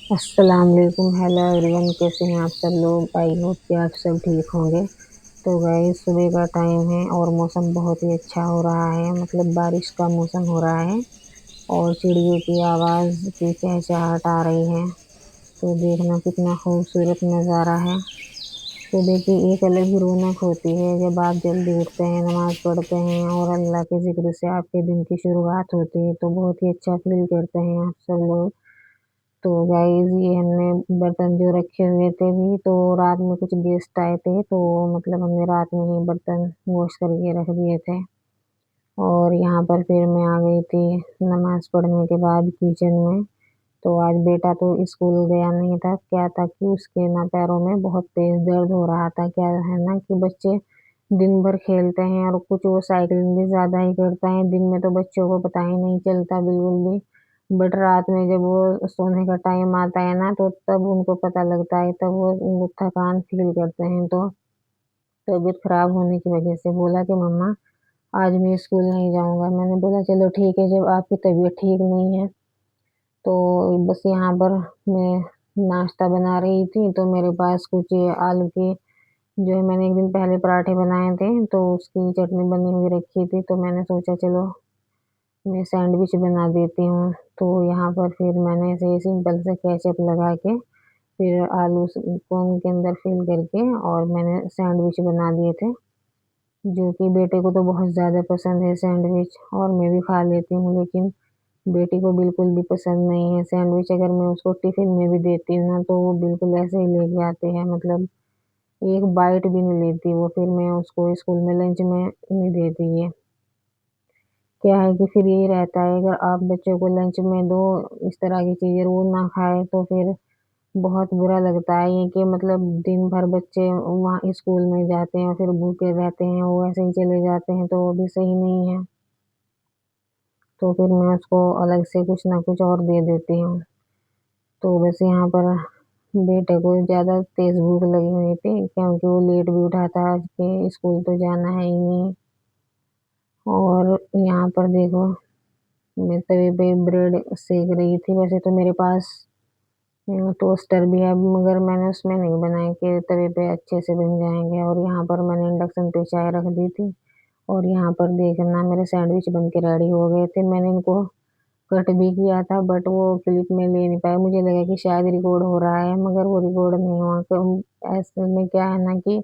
अस्सलाम वालेकुम। Hello everyone, कैसे हैं आप सब लोग। आई होप कि आप सब ठीक होंगे। तो गाइस, सुबह का टाइम है और मौसम बहुत ही अच्छा हो रहा है, मतलब बारिश का मौसम हो रहा है और चिड़ियों की आवाज़ की चहचहाट आ रही है। तो देखना कितना खूबसूरत नज़ारा है। सुबह की एक अलग ही रौनक होती है जब आप जल्दी उठते हैं, नमाज पढ़ते हैं और अल्लाह के जिक्र से आपके दिन की शुरुआत होती है, तो बहुत ही अच्छा फील करते हैं आप सब लोग। तो गाइस, ये हमने बर्तन जो रखे हुए थे भी, तो रात में कुछ गेस्ट आए थे, तो मतलब हमने रात में ही बर्तन वॉश करके रख दिए थे। और यहाँ पर फिर मैं आ गई थी नमाज पढ़ने के बाद किचन में। तो आज बेटा तो स्कूल गया नहीं था। क्या था कि उसके ना पैरों में बहुत तेज दर्द हो रहा था। क्या है ना कि बच्चे दिन भर खेलते हैं और कुछ वो साइकिलिंग भी ज्यादा ही करता है। दिन में तो बच्चों को पता ही नहीं चलता बिल्कुल भी, बट रात में जब वो सोने का टाइम आता है ना, तो तब उनको पता लगता है, तब वो थकान फील करते हैं। तो तबीयत खराब होने की वजह से बोला कि मम्मा, आज मैं स्कूल नहीं जाऊंगा। मैंने बोला चलो ठीक है, जब आपकी तबीयत ठीक नहीं है। तो बस यहाँ पर मैं नाश्ता बना रही थी, तो मेरे पास कुछ आलू के, जो है मैंने एक दिन पहले पराठे बनाए थे, तो उसकी चटनी बनी हुई रखी थी, तो मैंने सोचा चलो मैं सैंडविच बना देती हूँ। तो यहाँ पर फिर मैंने ऐसे सिंपल से केचप लगा के, फिर आलू को उनके अंदर फिल करके और मैंने सैंडविच बना दिए थे, जो कि बेटे को तो बहुत ज़्यादा पसंद है सैंडविच, और मैं भी खा लेती हूँ, लेकिन बेटी को बिल्कुल भी पसंद नहीं है सैंडविच। अगर मैं उसको टिफिन में भी देती हूँ ना, तो वो बिल्कुल ऐसे ही लेके आते हैं, मतलब एक बाइट भी नहीं लेती वो। फिर मैं उसको स्कूल में लंच में नहीं देती है। क्या है कि फिर यही रहता है, अगर आप बच्चों को लंच में दो इस तरह की चीज़ें, वो ना खाए, तो फिर बहुत बुरा लगता है ये कि मतलब दिन भर बच्चे वहाँ स्कूल में जाते हैं और फिर भूखे रहते हैं, वो ऐसे ही चले जाते हैं, तो वो भी सही नहीं है। तो फिर मैं उसको अलग से कुछ ना कुछ और दे देती हूँ। तो बस यहाँ पर बेटे को ज़्यादा तेज़ भूख लगी हुई थी, क्योंकि वो लेट भी उठा था आज के, स्कूल तो जाना है ही नहीं। और यहाँ पर देखो, मैं तवे पे ब्रेड सेक रही थी। वैसे तो मेरे पास टोस्टर भी है, मगर मैंने उसमें नहीं बनाए कि तवे पे अच्छे से बन जाएंगे। और यहाँ पर मैंने इंडक्शन पे चाय रख दी थी। और यहाँ पर देखना, मेरे सैंडविच बन के रेडी हो गए थे। मैंने इनको कट भी किया था, बट वो क्लिप में ले नहीं पाया। मुझे लगा कि शायद रिकॉर्ड हो रहा है, मगर वो रिकॉर्ड नहीं हुआ। तो ऐसे में क्या है ना कि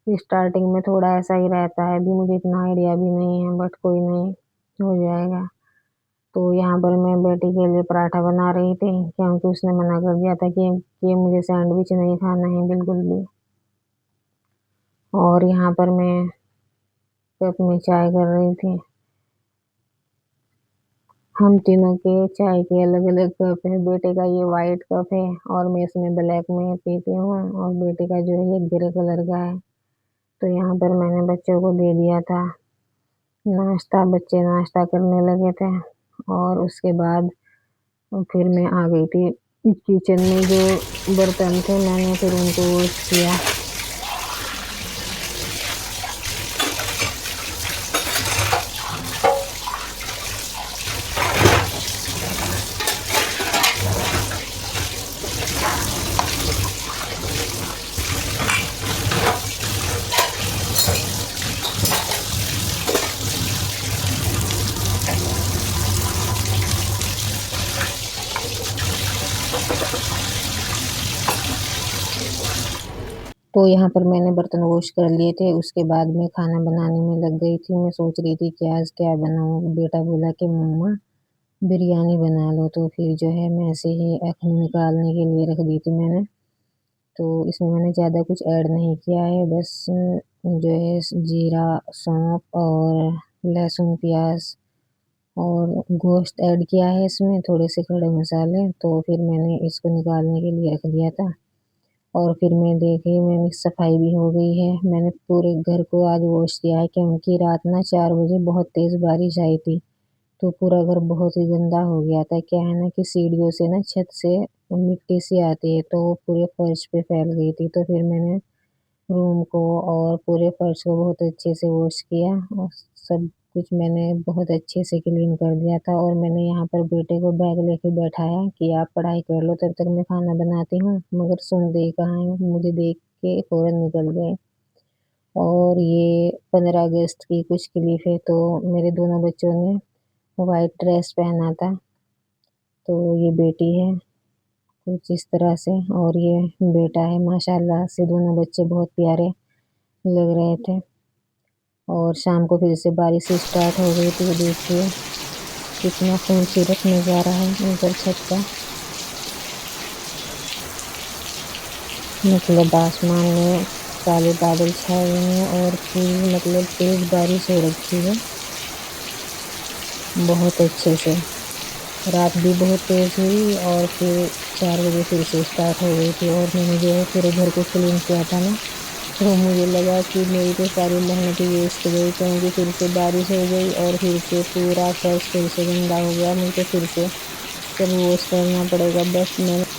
स्टार्टिंग में थोड़ा ऐसा ही रहता है, अभी मुझे इतना आइडिया भी नहीं है, बट कोई नहीं, हो जाएगा। तो यहाँ पर मैं बेटी के लिए पराठा बना रही थी, क्योंकि उसने मना कर दिया था कि मुझे सैंडविच नहीं खाना है बिल्कुल भी। और यहाँ पर मैं कप में चाय कर रही थी। हम तीनों के चाय के अलग अलग कप है। बेटे का ये वाइट कप है और मैं इसमें ब्लैक में पीती हूँ, और बेटे का जो है ये ग्रे कलर का है। तो यहाँ पर मैंने बच्चों को दे दिया था नाश्ता। बच्चे नाश्ता करने लगे थे, और उसके बाद फिर मैं आ गई थी किचन में। जो बर्तन थे मैंने फिर उनको वॉश किया। तो यहाँ पर मैंने बर्तन वॉश कर लिए थे। उसके बाद मैं खाना बनाने में लग गई थी। मैं सोच रही थी कि आज क्या बनाऊँ। बेटा बोला कि मम्मा, बिरयानी बना लो। तो फिर जो है मैं ऐसे ही अखनी निकालने के लिए रख दी थी मैंने। तो इसमें मैंने ज़्यादा कुछ ऐड नहीं किया है, बस जो है जीरा, सौंफ और लहसुन, प्याज और गोश्त ऐड किया है इसमें, थोड़े से खड़े मसाले। तो फिर मैंने इसको निकालने के लिए रख दिया था। और फिर मैं देखी, मेरी सफाई भी हो गई है। मैंने पूरे घर को आज वॉश किया है, क्योंकि रात ना 4 बजे बहुत तेज़ बारिश आई थी, तो पूरा घर बहुत ही गंदा हो गया था। क्या है ना कि सीढ़ियों से ना, छत से मिट्टी सी आती है, तो वो पूरे फर्श पे फैल गई थी। तो फिर मैंने रूम को और पूरे फर्श को बहुत अच्छे से वॉश किया, और सब कुछ मैंने बहुत अच्छे से क्लीन कर दिया था। और मैंने यहाँ पर बेटे को बैग लेके बैठाया कि आप पढ़ाई कर लो, तब तक मैं खाना बनाती हूँ। मगर सुन दे कहाँ है, मुझे देख के फौरन निकल गए। और ये 15 अगस्त की कुछ क्लिप है। तो मेरे दोनों बच्चों ने वाइट ड्रेस पहना था। तो ये बेटी है कुछ इस तरह से, और ये बेटा है। माशाल्लाह से दोनों बच्चे बहुत प्यारे लग रहे थे। और शाम को फिर से बारिश स्टार्ट हो गई थी। देखिए कितना खूबसूरत नज़ारा है ऊपर छत का। मतलब आसमान में काले बादल छाए हुए हैं और पूरी मतलब तेज बारिश हो रखी है बहुत अच्छे से। रात भी बहुत तेज हुई और फिर 4 बजे फिर से स्टार्ट हो गई थी। और मैंने जो है पूरे घर को क्लीन किया था ना, तो मुझे लगा कि मेरी तो सारी मेहनत ही वेस्ट गई, क्योंकि फिर से बारिश हो गई और फिर से पूरा फर्श फिर से गंदा हो गया। मुझे फिर से सब वॉश करना पड़ेगा। बस मैंने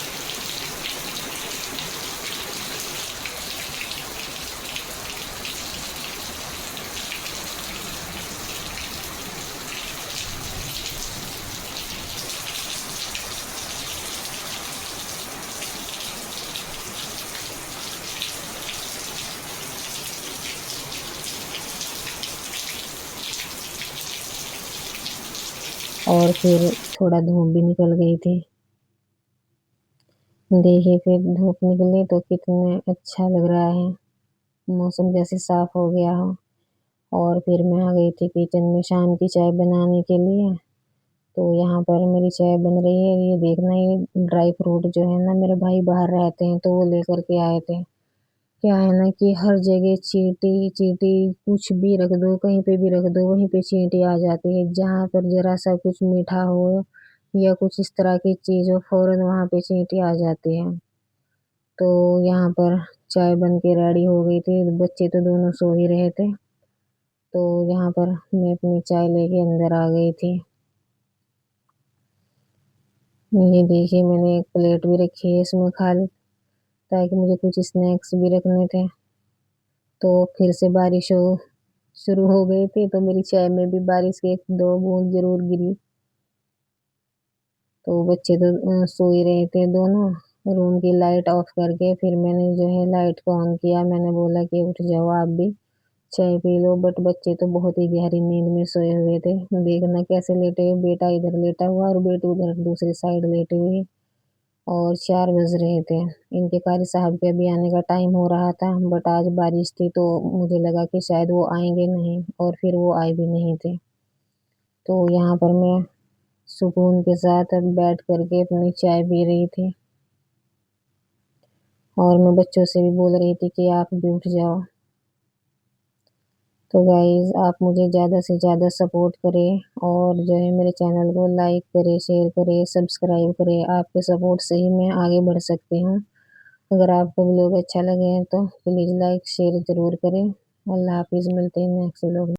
और फिर थोड़ा धूप भी निकल गई थी। देखिए फिर धूप निकली तो कितने अच्छा लग रहा है, मौसम जैसे साफ हो गया हो। और फिर मैं आ गई थी किचन में शाम की चाय बनाने के लिए। तो यहाँ पर मेरी चाय बन रही है। ये देखना, ये ड्राई फ्रूट जो है ना, मेरे भाई बाहर रहते हैं तो वो लेकर के आए थे। क्या है ना कि हर जगह चींटी चींटी, कुछ भी रख दो, कहीं पे भी रख दो, वहीं पे चींटी आ जाती है। जहाँ पर जरा सा कुछ मीठा हो या कुछ इस तरह की चीज हो, फौरन वहाँ पे चींटी आ जाती है। तो यहाँ पर चाय बन के रेडी हो गई थी। बच्चे तो दोनों सो ही रहे थे। तो यहाँ पर मैं अपनी चाय लेके अंदर आ गई थी। ये देखिए मैंने एक प्लेट भी रखी है इसमें खाली, ताकि मुझे कुछ स्नैक्स भी रखने थे। तो फिर से बारिश हो शुरू हो गई थी, तो मेरी चाय में भी बारिश की 1-2 बूंद जरूर गिरी। तो बच्चे तो सो ही रहे थे दोनों। रूम की लाइट ऑफ करके फिर मैंने जो है लाइट को ऑन किया। मैंने बोला कि उठ जाओ आप भी, चाय पी लो। बट बच्चे तो बहुत ही गहरी नींद में सोए हुए थे। देखना कैसे लेटे हुए, बेटा इधर लेटा हुआ और बेटी उधर दूसरी साइड लेटी हुई। और 4 बज रहे थे। इनके कारी साहब के अभी आने का टाइम हो रहा था। बट आज बारिश थी तो मुझे लगा कि शायद वो आएंगे नहीं, और फिर वो आए भी नहीं थे। तो यहाँ पर मैं सुकून के साथ अब बैठ करके अपनी चाय पी रही थी। और मैं बच्चों से भी बोल रही थी कि आप भी उठ जाओ। तो गाइज आप मुझे ज़्यादा से ज़्यादा सपोर्ट करें, और जो है मेरे चैनल को लाइक करें, शेयर करें, सब्सक्राइब करें। आपके सपोर्ट से ही मैं आगे बढ़ सकती हूँ। अगर आपको व्लॉग अच्छा लगे हैं तो प्लीज़ लाइक शेयर ज़रूर करें। अल्लाह हाफिज़, मिलते हैं नेक्स्ट व्लॉग में।